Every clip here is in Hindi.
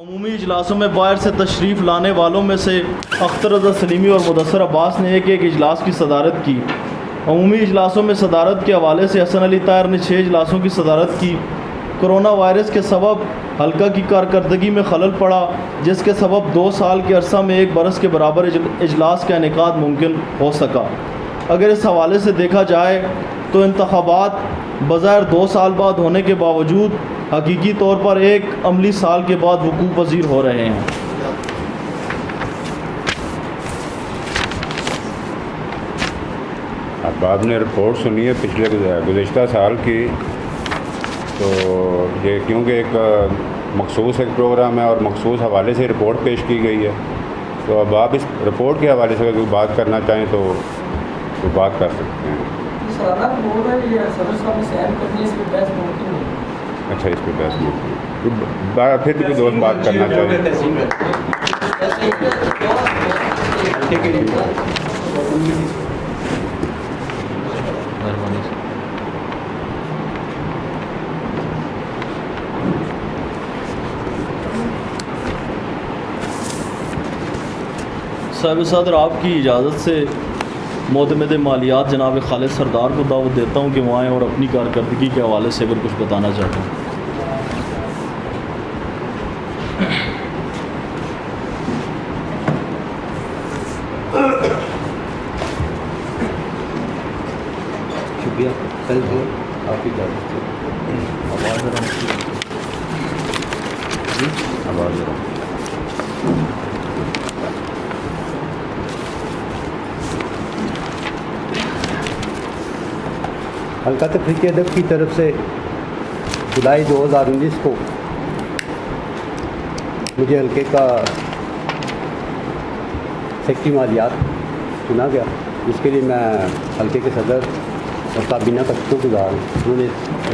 अमूमी इजलासों में बाहर से तशरीफ़ लाने वालों में से अख्तर रज़ा सलीमी और मुदस्सर अब्बास ने एक इजलास की सदारत की। अमूमी इजलासों में सदारत के हवाले से हसन अली ताहिर ने 6 इजलासों की सदारत की। कोरोना वायरस के सबब हल्का की कारकर्दगी में खलल पड़ा, जिसके सबब 2 साल के अरसा में 1 बरस के बराबर इजलास का इनेकाद मुमकिन हो सका। अगर इस हवाले से देखा जाए तो इंतखाबात बज़ाहिर 2 साल बाद होने के बावजूद हकीकी तौर पर एक अमली साल के बाद वकूअ पज़ीर हो रहे हैं। अब आपने रिपोर्ट सुनी है पिछले गुज़श्ता साल की, तो ये क्योंकि एक मखसूस एक प्रोग्राम है और मखसूस हवाले से रिपोर्ट पेश की गई है, तो अब आप इस रिपोर्ट के हवाले से अगर कोई बात करना चाहें तो बात कर सकते हैं। अच्छा, इस पर बहस नहीं, फिर भी कोई दोस्त बात करना चाहें। साहिब सदर, आपकी इजाज़त से मोतमद मालियात जनाब खालिद सरदार को दावत देता हूँ कि वो आएँ और अपनी कारकर्दगी के हवाले से अगर कुछ बताना चाहते हैं। शुक्रिया। कल जो आपकी इजाज़त से आवाज़ हल्का तफरीक़ अदब की तरफ से जुलाई 2019 को मुझे हल्के का सेक्रेटरी मालियात चुना गया। इसके लिए मैं हल्के के सदर और काबीना का शुक्रगुज़ार हूँ। उन्होंने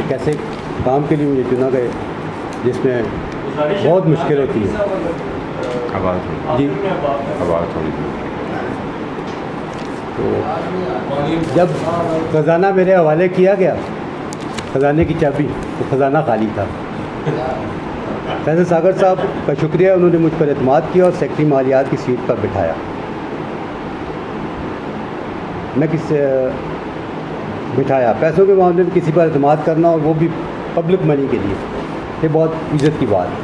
एक ऐसे काम के लिए मुझे चुना गया जिसमें बहुत मुश्किल होती है। जी, आवाज़ थोड़ी। तो जब ख़जाना मेरे हवाले किया गया, ख़जाने की चाबी, तो ख़जाना खाली था। फैज़ल सागर साहब का शुक्रिया, उन्होंने मुझ पर एतमाद किया और सेक्रेटरी मालियात की सीट पर बिठाया। मैं बिठाया पैसों के मामले में किसी पर एतमाद करना, और वो भी पब्लिक मनी के लिए, ये बहुत इज़्ज़त की बात है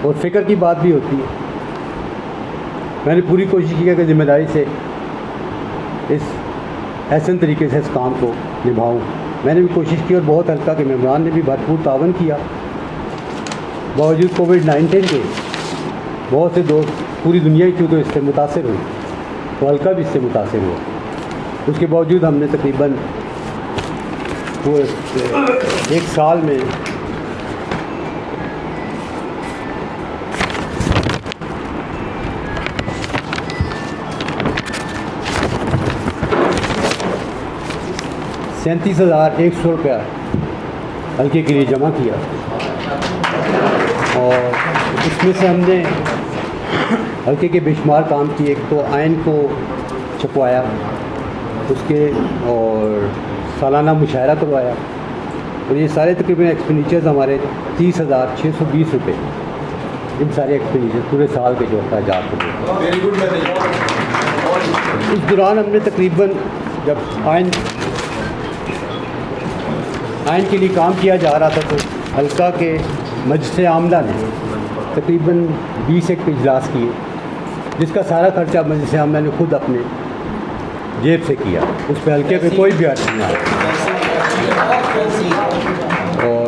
और फ़िक्र की बात भी होती है। मैंने पूरी कोशिश की कि ज़िम्मेदारी से इस ऐसे तरीके से इस काम को निभाऊं। मैंने भी कोशिश की और बहुत हल्का के मेम्बरान ने भी भरपूर तावन किया। बावजूद कोविड-19 के बहुत से दोस्त, पूरी दुनिया ही क्यों तो इससे मुतासिर हुई, तो हल्का भी इससे मुतासिर हुआ। उसके बावजूद हमने तकरीबन वो 1 साल में ₹37,100 हल्के के लिए जमा किया, और इसमें से हमने हल्के के बेशुमार काम किए। एक तो आइन को छपवाया, उसके और सालाना मुशायरा करवाया, और ये सारे तकरीबन एक्सपेंडिचर्स हमारे ₹30,620 इन सारे एक्सपेंडिचर पूरे साल के जो अखराजात थे। इस दौरान हमने तकरीबन, जब आइन के लिए काम किया जा रहा था, तो हल्का के मजलिस आमला ने तकरीबन 20 एक इजलास किए, जिसका सारा खर्चा मजलिस आमला ने खुद अपने जेब से किया। उस पर हल्के पे कोई भी अर्थ नहीं आया। और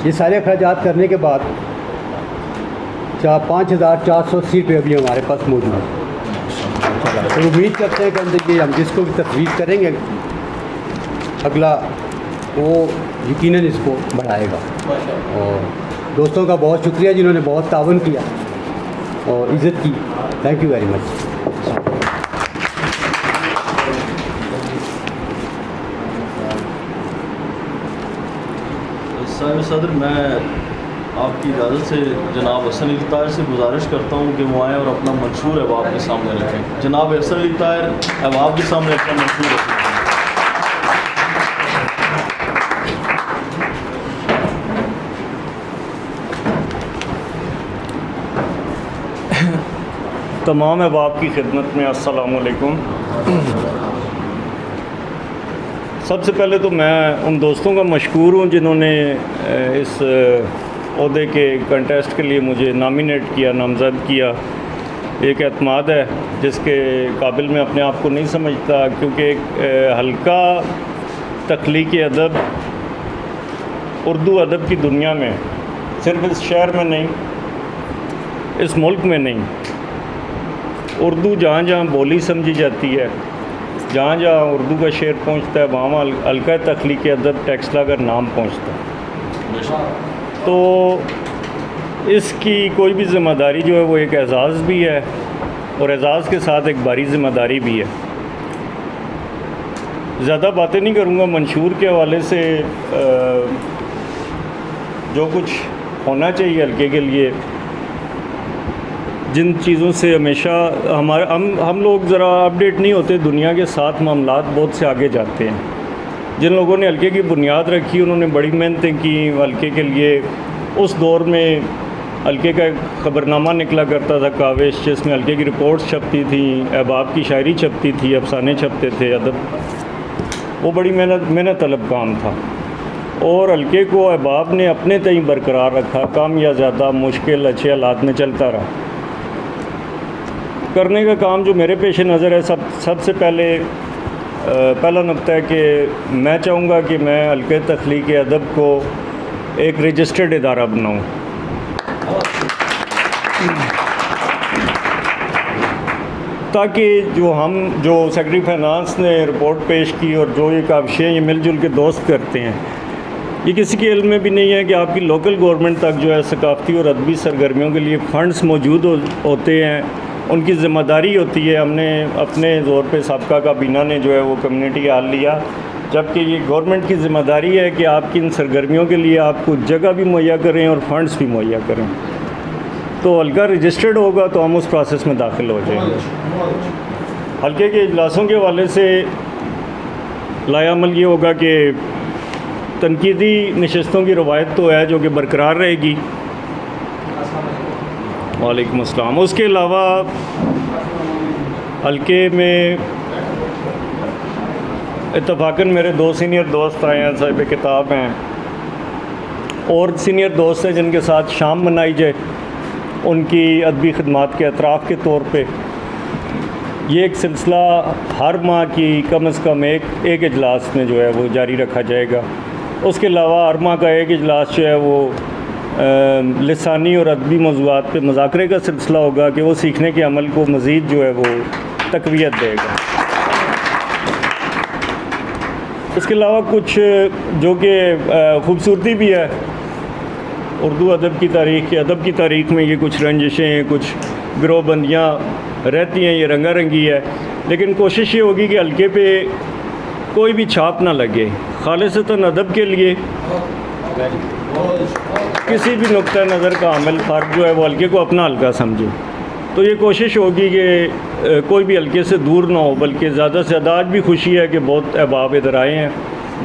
ये सारे अखराजात करने के बाद 5,480 रुपये अभी हमारे पास मौजूद है। तो उम्मीद करते हैं कि हम जिसको भी तफवीज़ करेंगे, अगला वो यकीनन इसको बढ़ाएगा। और दोस्तों का बहुत शुक्रिया जिन्होंने बहुत तावन किया और इज़्ज़त की। Thank you very much. Sahib सदर, मैं आपकी इजाज़त से जनाब हसन अली ताहिर से गुजारिश करता हूँ कि वो आएँ और अपना मंशूर अहबाब के सामने रखें। जनाब हसन अली ताहिर अहबाब के सामने अपना मंशूर रखें। तमाम अहबाब की खिदमत में अस्सलाम वालेकुम। सबसे पहले तो मैं उन दोस्तों का मशकूर हूँ जिन्होंने इस ओहदे के कंटेस्ट के लिए मुझे नामिनेट किया, नामज़द किया। एक एतमाद है जिसके काबिल मैं अपने आप को नहीं समझता, क्योंकि एक हल्का तख्लीक़ी अदब उर्दू अदब की दुनिया में, सिर्फ इस शहर में नहीं, इस मुल्क में नहीं, उर्दू जहाँ जहाँ बोली समझी जाती है, जहाँ जहाँ उर्दू का शेर पहुँचता है, वहाँ हल्का तख्लीक़ी अदब टेक्सला का नाम पहुँचता है। तो इसकी कोई भी ज़िम्मेदारी जो है वो एक एज़ाज़ भी है, और एज़ाज़ के साथ एक भारी ज़िम्मेदारी भी है। ज़्यादा बातें नहीं करूँगा। मंशूर के हवाले से जो कुछ होना चाहिए हल्के के लिए, जिन चीज़ों से हमेशा हम लोग ज़रा अपडेट नहीं होते दुनिया के साथ, मामलात बहुत से आगे जाते हैं। जिन लोगों ने हल्के की बुनियाद रखी, उन्होंने बड़ी मेहनतें की हल्के के लिए। उस दौर में हल्के का ख़बरनामा निकला करता था, काविश, जिसमें हल्के की रिपोर्ट्स छपती थी, अहबाब की शायरी छपती थी, अफसाने छपते थे, अदब। वो बड़ी मेहनत तलब काम था, और हल्के को अहबाब ने अपने तय बरकरार रखा। कम या ज़्यादा, मुश्किल अच्छे हालात में चलता रहा। करने का काम जो मेरे पेश नज़र है, सबसे पहला नुक्ता है कि मैं चाहूँगा कि मैं हल्के तख्लीक़ अदब को एक रजिस्टर्ड इदारा बनाऊँ। ताकि जो सेक्रेटरी फाइनेंस ने रिपोर्ट पेश की और जो ये काविशें ये मिलजुल के दोस्त करते हैं, ये किसी के इल्म में भी नहीं है कि आपकी लोकल गवर्नमेंट तक जो है सकाफ़ती और अदबी सरगर्मियों के लिए फ़ंड्स मौजूद होते हैं, उनकी ज़िम्मेदारी होती है। हमने अपने ज़ोर पे सबका काबीना ने जो है वो कम्युनिटी हाल लिया, जबकि ये गवर्नमेंट की ज़िम्मेदारी है कि आपकी इन सरगर्मियों के लिए आपको जगह भी मुहैया करें और फंड्स भी मुहैया करें। तो हल्का रजिस्टर्ड होगा तो हम उस प्रोसेस में दाखिल हो जाएंगे। हल्के के इजलासों के हवाले से लायामल ये होगा कि तनकीदी नशस्तों की रवायत तो है जो कि बरकरार रहेगी। वालेकुम अस्सलाम। उसके अलावा हल्के में इत्तफाकन मेरे 2 सीनियर दोस्त आए हैं, साहिब किताब हैं, और सीनियर दोस्त हैं जिनके साथ शाम मनाई जाए उनकी अदबी खिदमात के अतराफ़ के तौर पे। ये एक सिलसिला हर माह की कम से कम एक इजलास में जो है वो जारी रखा जाएगा। उसके अलावा हर माह का एक इजलास जो है वो लिसानी और अदबी मौज़ूआत पे मुज़ाकरे का सिलसिला होगा कि वो सीखने के अमल को मज़ीद जो है वो तक़वियत देगा। उसके अलावा कुछ जो कि ख़ूबसूरती भी है उर्दू अदब की तारीख़ अदब की तारीख़ में, ये कुछ रंजिशें, कुछ गिरोहबंदियाँ रहती हैं, ये रंगारंगी है। लेकिन कोशिश ये होगी कि हल्के पे कोई भी छाप ना लगे। खालिसतन अदब के लिए किसी भी नुक्ता नज़र का अमल फ़र्द जो है वो हल्के को अपना हल्का समझे। तो ये कोशिश होगी कि कोई भी हल्के से दूर ना हो, बल्कि ज़्यादा से ज़्यादा। आज भी खुशी है कि बहुत अहबाब इधर आए हैं,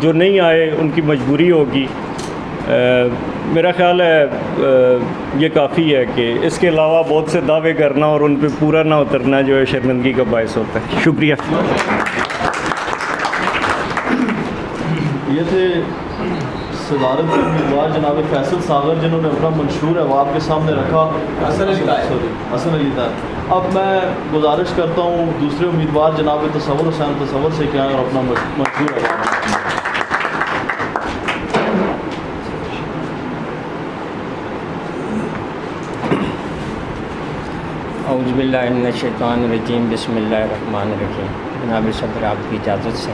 जो नहीं आए उनकी मजबूरी होगी। मेरा ख़्याल है ये काफ़ी है कि इसके अलावा बहुत से दावे करना और उन पे पूरा ना उतरना जो है शर्मिंदगी का बायस होता है। शुक्रिया। ये थे सदारत के उम्मीदवार जनाब फैसल सागर, जिन्होंने अपना मंशूर अहबाब के सामने रखा। हसन अली था। अब मैं गुजारिश करता हूँ दूसरे उम्मीदवार जनाब तसव्वुर हुसैन तसव्वुर से क्या है और अपना मंशूर अहबाब। औज़ुबिल्लाहिमिनश्शैतानिर्रजीम बिस्मिल्लाहिर्रहमानिर्रहीम। जनाब सदर, आपकी इजाज़त से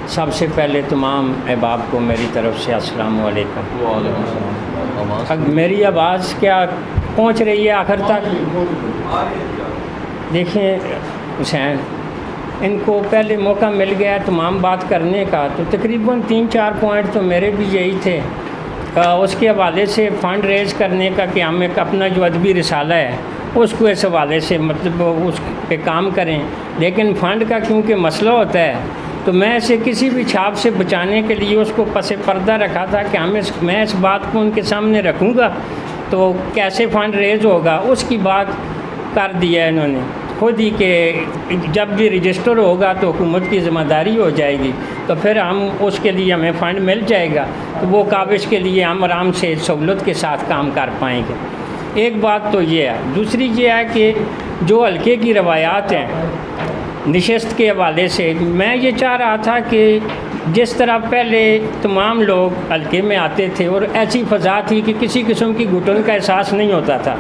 सबसे पहले तमाम अहबाब को मेरी तरफ़ से अस्सलाम वालेकुम। अब मेरी आवाज़ क्या पहुंच रही है आखिर तक? देखें हुसैन, इनको पहले मौका मिल गया तमाम बात करने का, तो तकरीबन 3-4 पॉइंट तो मेरे भी यही थे। उसके हवाले से फ़ंड रेज़ करने का कि हम एक अपना जो अदबी रिसाला है उसको इस हवाले से मतलब उस पे काम करें। लेकिन फ़ंड का क्योंकि मसला होता है तो मैं इसे किसी भी छाप से बचाने के लिए उसको पसे पर्दा रखा था कि मैं इस बात को उनके सामने रखूँगा तो कैसे फ़ंड रेज़ होगा। उसकी बात कर दिया इन्होंने खुद ही कि जब भी रजिस्टर होगा तो हुकूमत की ज़िम्मेदारी हो जाएगी, तो फिर हम उसके लिए हमें फ़ंड मिल जाएगा, तो वो काबिज के लिए हम आराम से सहूलत के साथ काम कर पाएंगे। एक बात तो ये है। दूसरी ये है कि जो हल्के की रवायात हैं नशिस्त के हवाले से, मैं ये चाह रहा था कि जिस तरह पहले तमाम लोग हल्के में आते थे और ऐसी फ़ज़ा थी कि किसी किस्म की घुटन का एहसास नहीं होता था,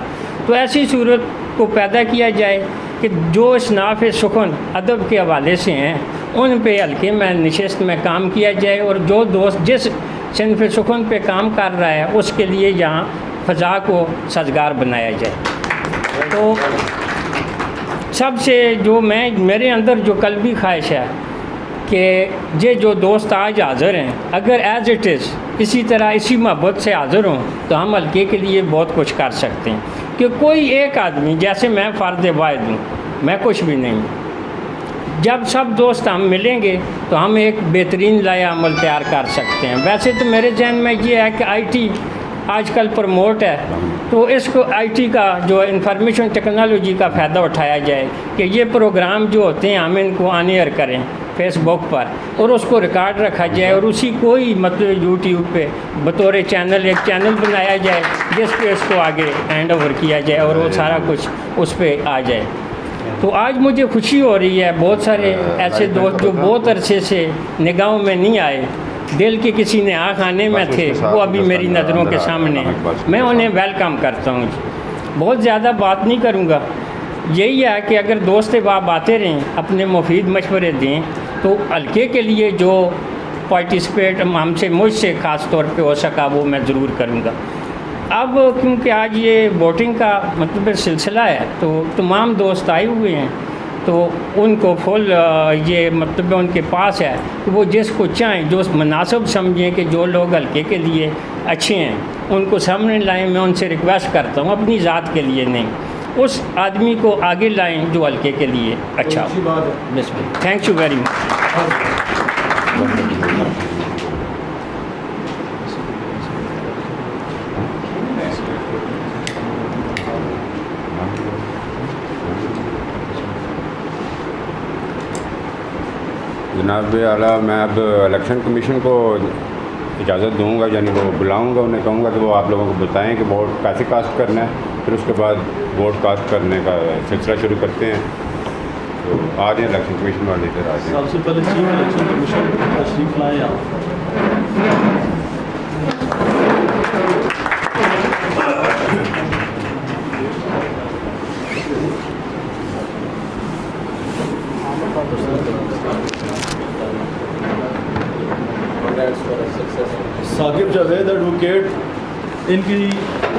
तो ऐसी सूरत को पैदा किया जाए कि जो इसनाफ़ सुखन अदब के हवाले से हैं उन पे हल्के में नशिस्त में काम किया जाए, और जो दोस्त जिस सिनफ़ सुखन पे काम कर रहा है उसके लिए यहाँ फ़ज़ा को साजगार बनाया जाए। तो सबसे जो मेरे अंदर जो कल्बी ख्वाहिश है कि ये जो दोस्त आज हाज़िर हैं, अगर एज़ इट इज़ इसी तरह इसी मोहब्बत से हाज़िर हों तो हम हल्के के लिए बहुत कुछ कर सकते हैं। कि कोई एक आदमी, जैसे मैं फ़र्द वाहिद हूँ, मैं कुछ भी नहीं हूँ, जब सब दोस्त हम मिलेंगे तो हम एक बेहतरीन लाया अमल तैयार कर सकते हैं। वैसे तो मेरे जहन में ये है कि IT आजकल प्रमोट है, तो इसको IT का जो इंफॉर्मेशन टेक्नोलॉजी का फ़ायदा उठाया जाए कि ये प्रोग्राम जो होते हैं हम इनको ऑन एयर करें फेसबुक पर, और उसको रिकॉर्ड रखा जाए और उसी को ही मतलब यूट्यूब पे बतौर चैनल एक चैनल बनाया जाए जिस पे इसको आगे हैंड ओवर किया जाए और वो सारा कुछ उस पर आ जाए। तो आज मुझे खुशी हो रही है, बहुत सारे ऐसे दोस्त जो बहुत अरसे से निगाहों में नहीं आए, दिल के किसी ने आँख आने में थे, वो अभी मेरी नज़रों के सामने, मैं उन्हें वेलकम करता हूँ। बहुत ज़्यादा बात नहीं करूँगा, यही है कि अगर दोस्त बाप आते रहें, अपने मुफीद मशवरे दें, तो हल्के के लिए जो पार्टिसिपेट हमसे मुझसे ख़ास तौर पे हो सका वो मैं ज़रूर करूँगा। अब क्योंकि आज ये वोटिंग का मतलब सिलसिला है, तो तमाम दोस्त आए हुए हैं, तो उनको फुल ये मतलब उनके पास है कि वो जिसको चाहें, जो मुनासिब समझें कि जो लोग हल्के के लिए अच्छे हैं उनको सामने लाएं। मैं उनसे रिक्वेस्ट करता हूँ, अपनी ज़ात के लिए नहीं, उस आदमी को आगे लाएं जो हल्के के लिए अच्छा हो। बिस्मिल्लाह, थैंक यू वेरी मच। जनाब आला, मैं अब इलेक्शन कमीशन को इजाज़त दूंगा, यानी वो बुलाऊंगा, उन्हें कहूँगा कि वो आप लोगों को बताएं कि वोट कैसे कास्ट करना है, फिर उसके बाद वोट कास्ट करने का सिलसिला शुरू करते हैं। तो आ जाए इलेक्शन कमीशन वाले इधर आ जाए। सबसे पहले चीफ इलेक्शन कमीशन तशरीफ लाएँ आप। साकिब जावेद एडवोकेट, इनकी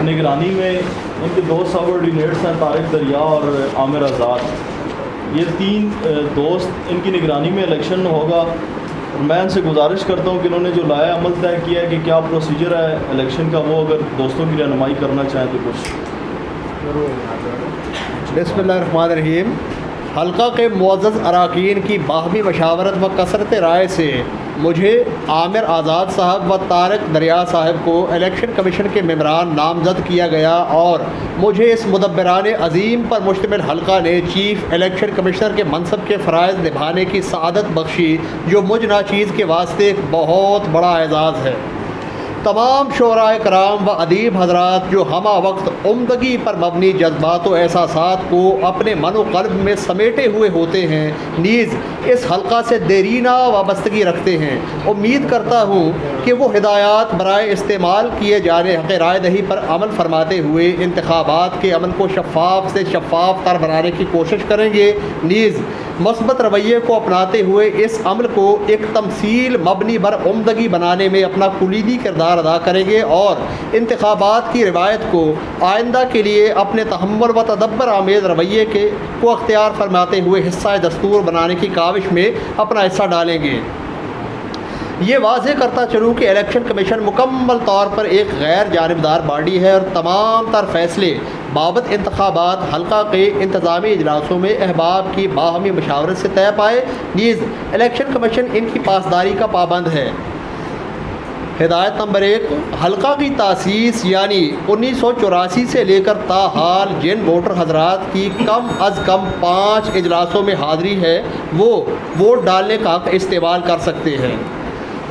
निगरानी में इनके दो सबऑर्डिनेट्स हैं, तारिक दरिया और आमिर आज़ाद। ये तीन दोस्त इनकी निगरानी में इलेक्शन होगा। और मैं इनसे गुजारिश करता हूँ कि इन्होंने जो लाया अमल तय किया है कि क्या प्रोसीजर है इलेक्शन का, वो अगर दोस्तों की रहनुमाई करना चाहें तो कुछ। बिस्मिल्लाहिर्रहमानिर्रहीम। हल्का के मुअज़्ज़ज़ अरकान की बाहमी मशावरत व कसरत राय से मुझे आमिर आज़ाद साहब व तारिक दरिया साहब को इलेक्शन कमीशन के मेम्बरान नामज़द किया गया, और मुझे इस मुदब्बिरान अज़ीम पर मुश्तमिल हल्का ने चीफ़ इलेक्शन कमिश्नर के मनसब के फ़राइज़ निभाने की सआदत बख्शी, जो मुझ नाचीज़ के वास्ते एक बहुत बड़ा एज़ाज़ है। तमाम शोराए कराम व अदीब हजरात जो हमा वक्त उम्दगी पर मबनी जज्बात व एहसासात को अपने मनो कल्ब में समेटे हुए होते हैं, नीज़ इस हल्का से देरीना वाबस्तगी रखते हैं। उम्मीद करता हूँ कि वो हिदायत बराए इस्तेमाल किए जाने हक़ राय दही पर अमल फरमाते हुए इंतखाबात के अमल को शफ़ाफ से शफ़ाफ तर बनाने की कोशिश करेंगे। नीज़ मस्बत रवैये को अपनाते हुए इस अमल को एक तमसील मबनी बर उम्दगी बनाने में अपना कुलीदी किरदार अदा करेंगे, और इंतखाबात की रिवायत को आइंदा के लिए अपने तहम्मुल व तदब्बर आमेज़ रवैये को अख्तियार फरमाते हुए हिस्सा दस्तूर बनाने की काविश में अपना हिस्सा डालेंगे। ये वाज़ेह करता चलूँ कि इलेक्शन कमीशन मुकम्मल तौर पर एक गैर जानिबदार बॉडी है, और तमाम तर फैसले बाबत इंतखाबात हल्का के इंतज़ामी इजलासों में अहबाब की बाहमी मशावरत से तय पाए। नीज़ इलेक्शन कमीशन इनकी पासदारी का पाबंद है। हिदायत नंबर 1, हल्का की तासीस यानी 1984 से लेकर ताहाल जिन वोटर हजरात की कम अज़ कम 5 इजलासों में हाज़िरी है वो वोट डालने का हक़ इस्तेमाल कर सकते हैं।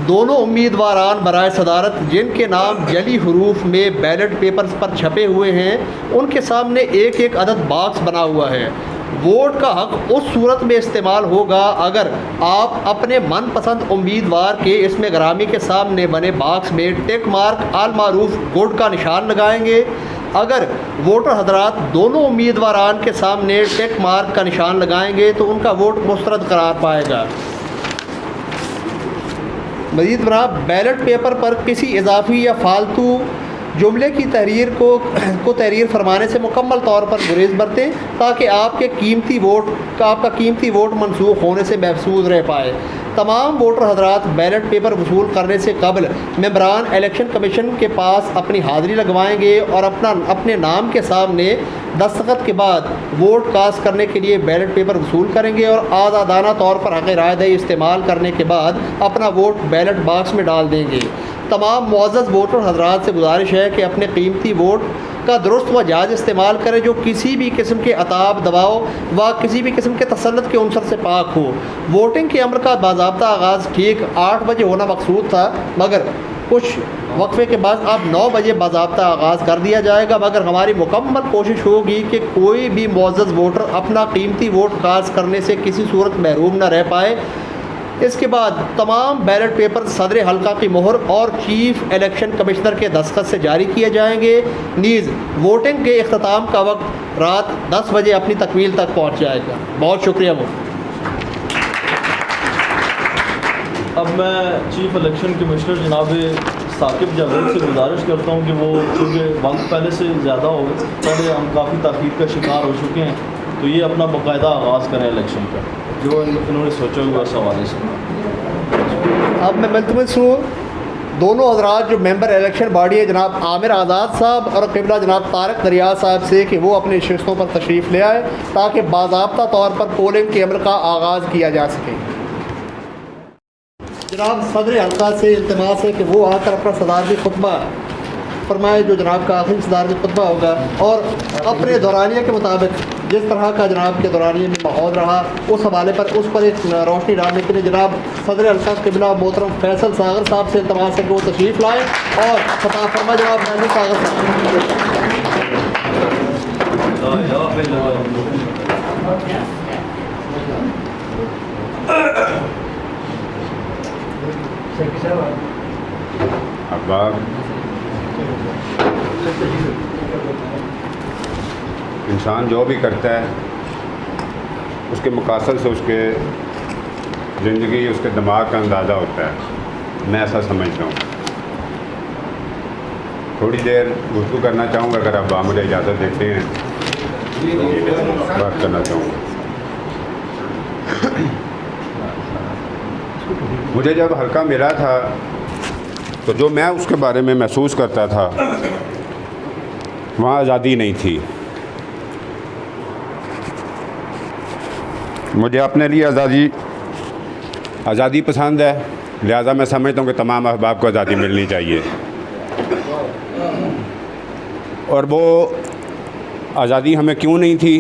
दोनों उम्मीदवारान बराए सदारत जिनके नाम जली हरूफ में बैलेट पेपर्स पर छपे हुए हैं उनके सामने एक एक अदद बॉक्स बना हुआ है। वोट का हक़ उस सूरत में इस्तेमाल होगा अगर आप अपने मनपसंद उम्मीदवार के इसमें ग्रामी के सामने बने बॉक्स में टिक मार्क आल मारूफ गुड का निशान लगाएंगे। अगर वोटर हजरात दोनों उम्मीदवारान के सामने टिक मार्क का निशान लगाएंगे तो उनका वोट मुस्तरद करार पाएगा। मज़ीद बना बैलेट पेपर पर किसी इजाफी या फालतू जुमले की तहरीर को तहरीर फरमाने से मुकम्मल तौर पर गुरेज बरतें ताकि आपका कीमती वोट मनसूख होने से महफूज रह पाए। तमाम वोटर हजरात बैलेट पेपर वसूल करने से कबल मेंबरान इलेक्शन कमीशन के पास अपनी हाज़िरी लगवाएंगे और अपने नाम के सामने दस्तखत के बाद वोट कास्ट करने के लिए बैलेट पेपर वसूल करेंगे और आज़ादाना तौर पर हक़ राय दही इस्तेमाल करने के बाद अपना वोट बैलेट बॉक्स में डाल देंगे। तमाम मुअज़्ज़ज़ वोटर हजरात से गुजारिश है कि अपने कीमती वोट का दुरुस्त व जायज़ इस्तेमाल करें जो किसी भी किस्म के अताब दबाव व किसी भी किस्म के तसल्लुत के उनसर से पाक हो। वोटिंग के अमल का बाज़ाब्ता आगाज़ ठीक 8 बजे होना मकसूद था मगर कुछ वक्फे के बाद अब 9 बजे बाज़ाब्ता आगाज़ कर दिया जाएगा, मगर हमारी मुकम्मल कोशिश होगी कि कोई भी मुअज़्ज़ज़ वोटर अपना कीमती वोट कास्ट करने से किसी सूरत महरूम न रह पाए। इसके बाद तमाम बैलेट पेपर सदर हल्का की मोहर और चीफ इलेक्शन कमिश्नर के दस्तखत से जारी किए जाएंगे। नीज़ वोटिंग के इख्तिताम का वक्त रात 10 बजे अपनी तकमील तक पहुँच जाएगा। बहुत शुक्रिया। अब मैं चीफ इलेक्शन कमिश्नर जनाब साकिब जावेद से गुजारिश करता हूँ कि वो चूँकि वक्त पहले से ज़्यादा हो गए, पहले हम काफ़ी ताख़ीर का शिकार हो चुके हैं, तो ये अपना बाकायदा आगाज़ करें इलेक्शन का जो इन्होंने सोचा हुआ इस हवाले से। अब मैं मुल्तमस हूँ दोनों हजरात जो मेंबर इलेक्शन बॉडी है जनाब आमिर आज़ाद साहब और क़िबला जनाब तारक दरिया साहब से कि वो अपनी नशिस्तों पर तशरीफ़ ले आए ताकि बाज़ाब्ता तौर पर पोलिंग के अमल का आगाज़ किया जा सके। जनाब सदर हल्का से इल्तिमास है कि वो आकर अपना सदारती खुतबा फरमाए जो जनाब का आखिरी सदारती खुतबा होगा और अपने दौरानिया के मुताबिक जिस तरह का जनाब के दौरानिया में माहौल रहा उस हवाले पर उस पर एक रोशनी डालने के लिए जनाब सदर हल्का क़िबला मोहतरम फैसल सागर साहब से इल्तिमास है कि वो तशरीफ़ लाएँ और खताब फरमा जनाब फैसल सागर अब इंसान जो भी करता है उसके मकासद से उसके ज़िंदगी उसके दिमाग का अंदाज़ा होता है, मैं ऐसा समझता हूँ। थोड़ी देर गुफ्तगू करना चाहूँगा, अगर आप मुझे इजाज़त देते हैं तो बात करना चाहूँगा। मुझे जब हल्का मिला था तो जो मैं उसके बारे में महसूस करता था वहाँ आज़ादी नहीं थी। मुझे अपने लिए आज़ादी पसंद है, लिहाजा मैं समझता हूँ कि तमाम अहबाब को आज़ादी मिलनी चाहिए। और वो आज़ादी हमें क्यों नहीं थी,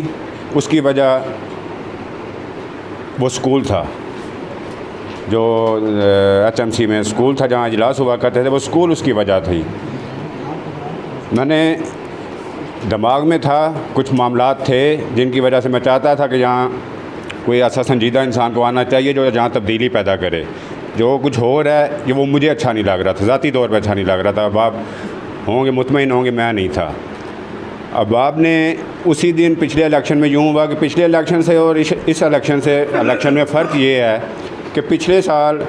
उसकी वजह वो स्कूल था, जो HMC में स्कूल था जहाँ इजलास हुआ करते थे, वो स्कूल उसकी वजह थी। मैंने दिमाग में था कुछ मामलात थे जिनकी वजह से मैं चाहता था कि यहाँ कोई ऐसा संजीदा इंसान को आना चाहिए जो जहाँ तब्दीली पैदा करे। जो कुछ हो रहा है ये वो मुझे अच्छा नहीं लग रहा था, ज़ाती तौर पर अच्छा नहीं लग रहा था। अब आप होंगे मुतमईन होंगे, मैं नहीं था। अब आपने उसी दिन पिछले इलेक्शन में यूँ हुआ कि पिछले इलेक्शन से और इस इलेक्शन में फ़र्क ये है कि पिछले साल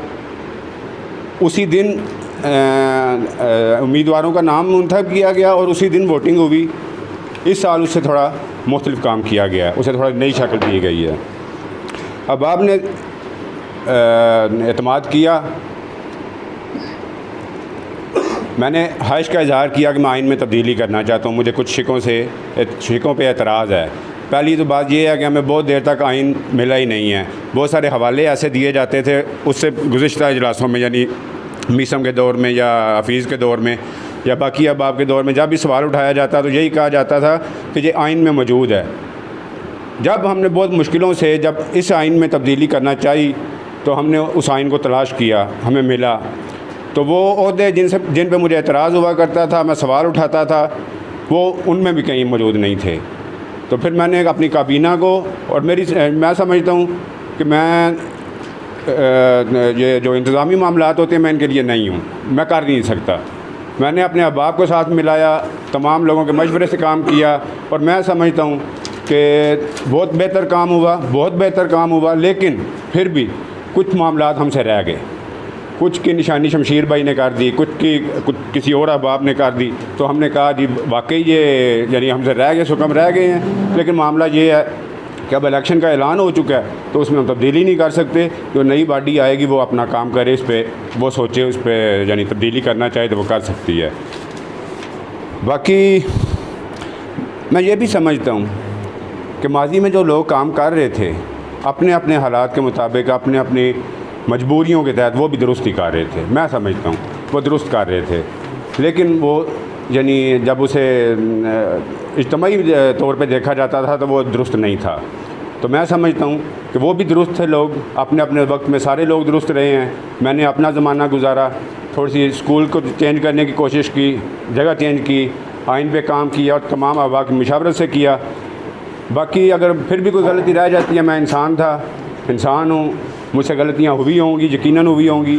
उसी दिन उम्मीदवारों का नाम मुंतखब किया गया और उसी दिन वोटिंग हुई। इस साल उससे थोड़ा मुख्तलिफ काम किया गया है, उसे थोड़ा नई शक्ल दी गई है। अब आपने एतमाद किया, मैंने ख्वाहिश का इजहार किया कि मैं आइन में तब्दीली करना चाहता हूँ। मुझे कुछ शिकों पे एतराज़ है। पहली तो बात यह है कि हमें बहुत देर तक आइन मिला ही नहीं है। बहुत सारे हवाले ऐसे दिए जाते थे उससे गुज़िश्ता इजलासों में, यानी मीसम के दौर में या हफीज़ के दौर में या बाकी अहबाब के दौर में जब भी सवाल उठाया जाता तो यही कहा जाता था कि ये आइन में मौजूद है। जब हमने बहुत मुश्किलों से जब इस आइन में तब्दीली करना चाहिए तो हमने उस आइन को तलाश किया, हमें मिला, तो वो ओहदे जिन पे मुझे एतराज़ हुआ करता था, मैं सवाल उठाता था, वो उनमें भी कहीं मौजूद नहीं थे। तो फिर मैंने अपनी काबीना को और मैं समझता हूँ कि मैं ये जो इंतज़ामी मामलात होते हैं मैं इनके लिए नहीं हूँ, मैं कर नहीं सकता। मैंने अपने अहबाब को साथ मिलाया, तमाम लोगों के मशवरे से काम किया और मैं समझता हूँ कि बहुत बेहतर काम हुआ, लेकिन फिर भी कुछ मामलात हमसे रह गए। कुछ की निशानी शमशीर भाई ने कर दी, कुछ किसी और अहबाब ने कर दी। तो हमने कहा जी वाकई ये यानी हमसे रह गए, सुकम रह गए हैं, लेकिन मामला ये है कि अब इलेक्शन का ऐलान हो चुका है तो उसमें हम तब्दीली नहीं कर सकते। जो नई बॉडी आएगी वो अपना काम करे, इस पर वो सोचे, उस पर यानी तब्दीली करना चाहे तो वो कर सकती है। बाकी मैं ये भी समझता हूँ कि माजी में जो लोग काम कर रहे थे अपने अपने हालात के मुताबिक, अपने अपनी मजबूरियों के तहत वो भी दुरुस्ती कर रहे थे। मैं समझता हूँ वो दुरुस्त कर रहे थे, लेकिन वो यानी जब उसे इज्तिमाई तौर पे देखा जाता था तो वो दुरुस्त नहीं था। तो मैं समझता हूँ कि वो भी दुरुस्त थे, लोग अपने अपने वक्त में सारे लोग दुरुस्त रहे हैं। मैंने अपना ज़माना गुजारा, थोड़ी सी स्कूल को चेंज करने की कोशिश की, जगह चेंज की, आइन पे काम किया और तमाम अहबाब की मुशावरत से किया। बाकी अगर फिर भी कोई गलती रह जाती है, मैं इंसान हूँ, मुझसे गलतियाँ हुई होंगी, यकीनन हुई होंगी।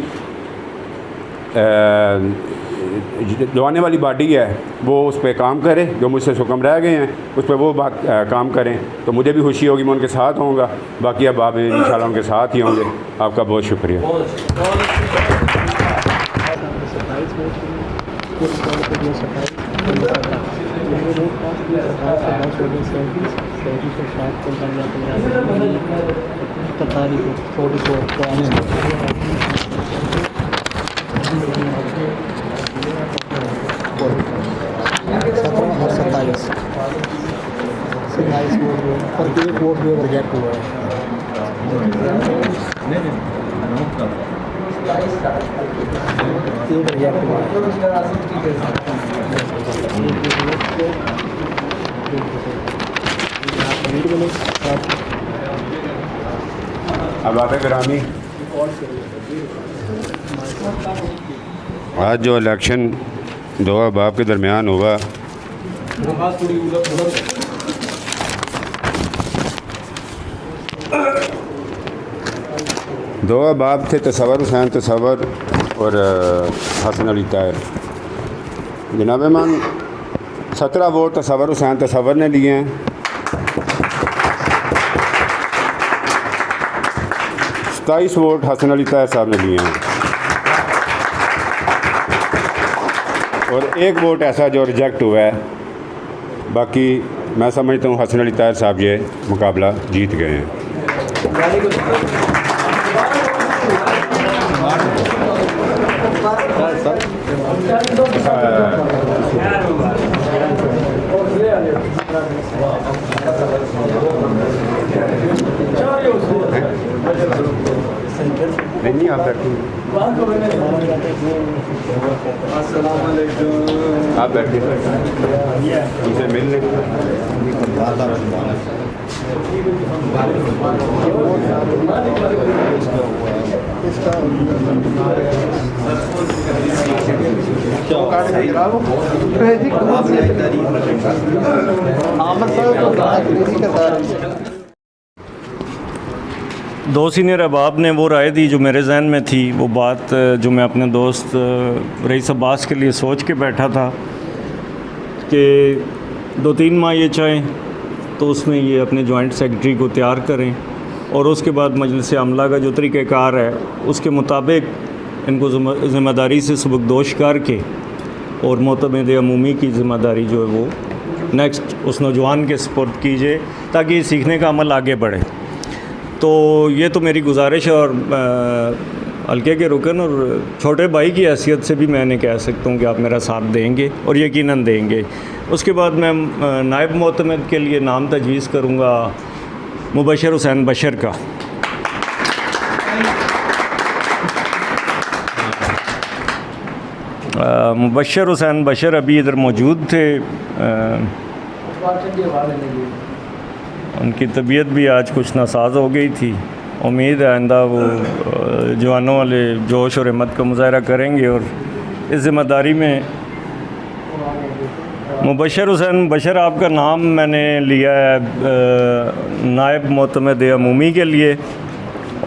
जो आने वाली बॉडी है वो उस पर काम करे, जो मुझसे हुक्म रह गए हैं उस पर वो बात काम करें तो मुझे भी खुशी होगी, मैं उनके साथ होऊंगा। बाकी अब आप इंशाल्लाह उनके साथ ही होंगे। आपका बहुत शुक्रिया। वोट भी रिजेक्ट हुआ है। अब आते ग्रामी, आज जो इलेक्शन दो अहबाब के दरमियान हुआ, दो अहबाब थे, तसव्वुर हुसैन तसव्वुर और हसन अली ताहिर। जनाब मान 17 वोट तसव्वुर हुसैन तसव्वुर ने लिए हैं, 27 वोट हसन अली ताहिर साहब ने लिए हैं और 1 वोट ऐसा जो रिजेक्ट हुआ है। बाकी मैं समझता हूँ हसन अली ताहिर साहब ये मुकाबला जीत गए हैं। नहीं आप बैठिए, आप बैठिए, उनसे मिल लें। दो सीनियर अहबाब ने वो राय दी जो मेरे जहन में थी, वो बात जो मैं अपने दोस्त रईस अब्बास के लिए सोच के बैठा था कि 2-3 माह ये चाहें तो उसमें ये अपने जॉइंट सेक्रेटरी को तैयार करें और उसके बाद मजलिस आमला का जो तरीक़ाकार है उसके मुताबिक इनको ज़िम्मेदारी से सबकदोश करके और मोतमद अमूमी की ज़िम्मेदारी जो है वो नेक्स्ट उस नौजवान के सपुर्द कीजिए ताकि सीखने का अमल आगे बढ़े। तो ये तो मेरी गुजारिश है और हल्के के रुकन और छोटे भाई की हैसियत से भी मैंने कह सकता हूँ कि आप मेरा साथ देंगे और यकीनन देंगे। उसके बाद मैं नायब मोतमद के लिए नाम तजवीज़ करूँगा मुबशर हुसैन बशर का। मुबशर हुसैन बशर अभी इधर मौजूद थे। उनकी तबीयत भी आज कुछ नासाज हो गई थी। उम्मीद है आइंदा वो जवानों वाले जोश और हिम्मत का मुजाहरा करेंगे और इस ज़िम्मेदारी में। मुबशर हुसैन बशर आपका नाम मैंने लिया है नायब मोतमद अमूमी के लिए,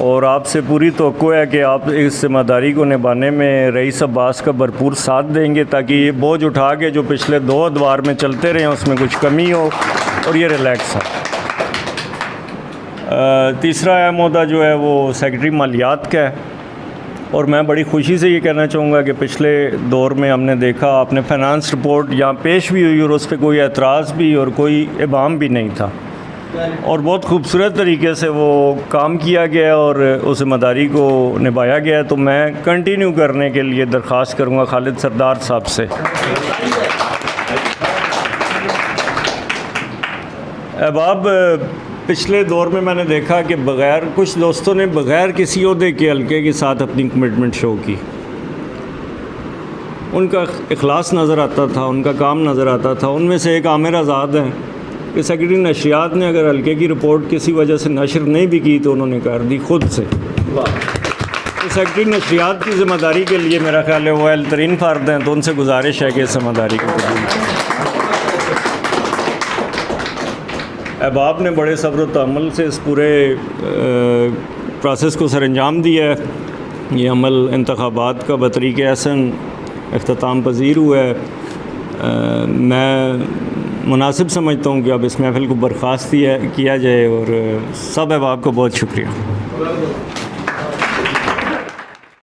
और आपसे पूरी तवक्को है कि आप इस ज़िम्मेदारी को निभाने में रईस अब्बास का भरपूर साथ देंगे, ताकि ये बोझ उठा के जो पिछले 2 अदवार में चलते रहे उसमें कुछ कमी हो और ये रिलैक्स हो। तीसरा अहम ओहदा जो है वो सेक्रेटरी मालियात का है, और मैं बड़ी खुशी से ये कहना चाहूँगा कि पिछले दौर में हमने देखा आपने फाइनेंस रिपोर्ट यहाँ पेश भी हुई और उस पर कोई एतराज़ भी और कोई इबाम भी नहीं था, और बहुत खूबसूरत तरीके से वो काम किया गया और उस ज़िम्मेदारी को निभाया गया। तो मैं कंटिन्यू करने के लिए दरख्वास्त करूँगा खालिद सरदार साहब से। अहबाब, पिछले दौर में मैंने देखा कि बग़ैर कुछ दोस्तों ने बग़ैर किसी ओहदे के हल्के के साथ अपनी कमिटमेंट शो की। उनका इखलास नज़र आता था, उनका काम नज़र आता था। उनमें से एक आमिर आज़ाद हैं कि सेक्रेटरी नशरियात ने अगर हल्के की रिपोर्ट किसी वजह से नशर नहीं भी की तो उन्होंने कर दी खुद से। तो सेक्रेटरी नशरियात की ज़िम्मेदारी के लिए मेरा ख्याल है वो अहल तरीन फ़र्द हैं, तो उनसे गुजारिश है कि इस ज़िम्मेदारी को कबूल। अहबाब ने बड़े सब्र व तहम्मुल से इस पूरे प्रोसेस को सरअंजाम दिया है। ये अमल इंतखाबात का बतरीक़ हसन इख्तिताम पजीर हुआ है। मैं मुनासिब समझता हूँ कि अब इस महफ़िल को बर्खास्त किया जाए, और सब अहबाब को बहुत शुक्रिया।